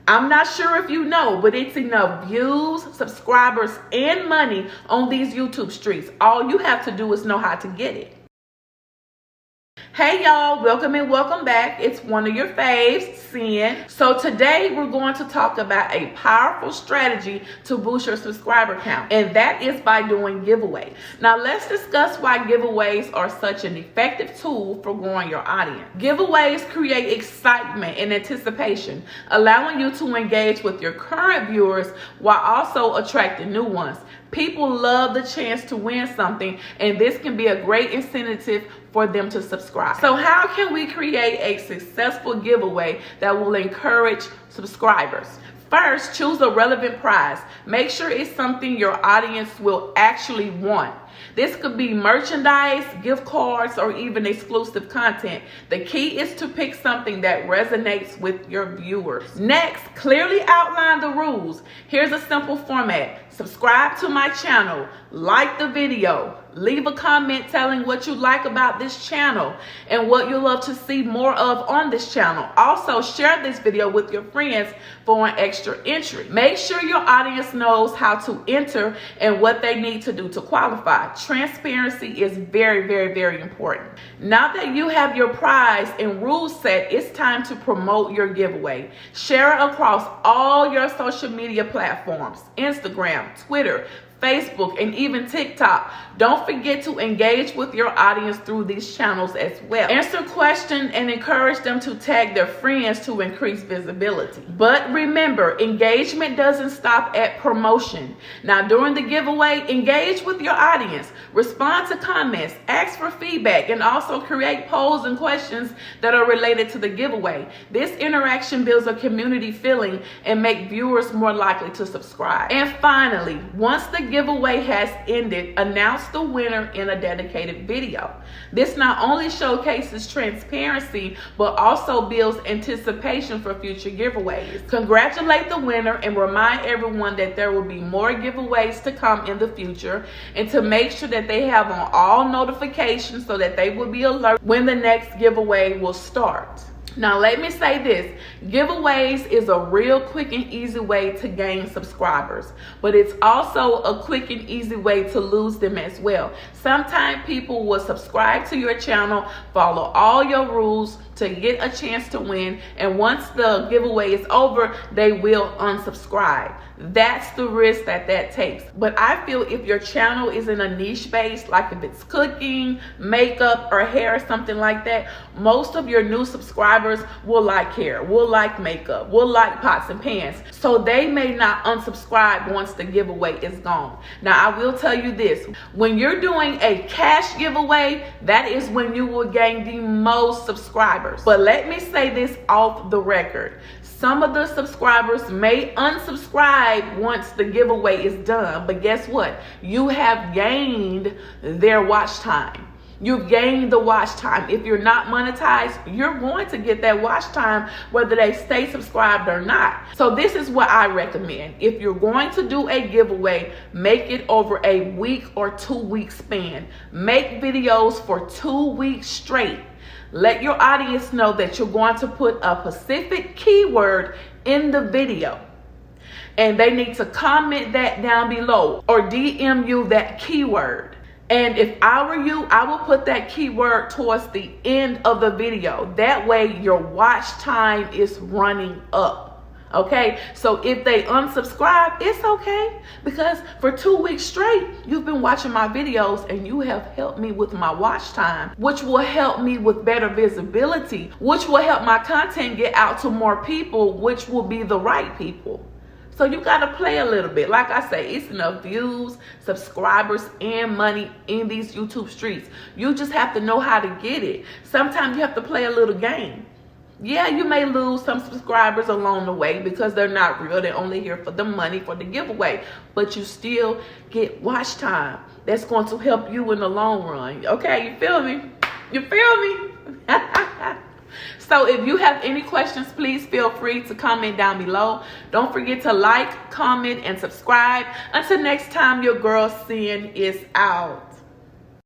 I'm not sure if you know, but it's enough views, subscribers, and money on these YouTube streets. All you have to do is know how to get it. Hey y'all, welcome and welcome back. It's one of your faves, Sin. So today we're going to talk about a powerful strategy to boost your subscriber count, and that is by doing giveaways. Now let's discuss why giveaways are such an effective tool for growing your audience. Giveaways create excitement and anticipation, allowing you to engage with your current viewers while also attracting new ones. People love the chance to win something, and this can be a great incentive for them to subscribe. So how can we create a successful giveaway that will encourage subscribers? First, choose a relevant prize. Make sure it's something your audience will actually want. This could be merchandise, gift cards, or even exclusive content. The key is to pick something that resonates with your viewers. Next, clearly outline the rules. Here's a simple format. Subscribe to my channel, like the video, leave a comment telling what you like about this channel and what you love to see more of on this channel. Also, share this video with your friends for an extra entry. Make sure your audience knows how to enter and what they need to do to qualify. Transparency is very, very, very important. Now that you have your prize and rules set, it's time to promote your giveaway. Share it across all your social media platforms, Instagram, Twitter, Facebook, and even TikTok. Don't forget to engage with your audience through these channels as well. Answer questions and encourage them to tag their friends to increase visibility. But remember, engagement doesn't stop at promotion. Now, during the giveaway, engage with your audience. Respond to comments, ask for feedback, and also create polls and questions that are related to the giveaway. This interaction builds a community feeling and makes viewers more likely to subscribe. And finally, once the giveaway has ended, announce the winner in a dedicated video. This not only showcases transparency, but also builds anticipation for future giveaways. Congratulate the winner and remind everyone that there will be more giveaways to come in the future, and to make sure that they have on all notifications so that they will be alert when the next giveaway will start. Now let me say this, giveaways is a real quick and easy way to gain subscribers, but it's also a quick and easy way to lose them as well. Sometimes people will subscribe to your channel, follow all your rules to get a chance to win, and once the giveaway is over, they will unsubscribe. That's the risk that takes. But I feel if your channel is in a niche base, like if it's cooking, makeup, or hair or something like that, most of your new subscribers will like hair, will like makeup, will like pots and pans. So they may not unsubscribe once the giveaway is gone. Now I will tell you this, when you're doing a cash giveaway, that is when you will gain the most subscribers. But let me say this off the record. Some of the subscribers may unsubscribe once the giveaway is done, but guess what? You have gained their watch time. You've gained the watch time. If you're not monetized, you're going to get that watch time whether they stay subscribed or not. So this is what I recommend. If you're going to do a giveaway, make it over a week or 2 week span. Make videos for 2 weeks straight. Let your audience know that you're going to put a specific keyword in the video, and they need to comment that down below or DM you that keyword. And if I were you, I will put that keyword towards the end of the video. That way your watch time is running up. Okay, so if they unsubscribe, it's okay, because for 2 weeks straight you've been watching my videos and you have helped me with my watch time, which will help me with better visibility, which will help my content get out to more people, which will be the right people. So you got to play a little bit. Like I say, it's enough views, subscribers, and money in these YouTube streets. You just have to know how to get it. Sometimes you have to play a little game. Yeah, you may lose some subscribers along the way because they're not real. They're only here for the money, for the giveaway. But you still get watch time. That's going to help you in the long run. Okay, you feel me? You feel me? So if you have any questions, please feel free to comment down below. Don't forget to like, comment, and subscribe. Until next time, your girl Sin is out.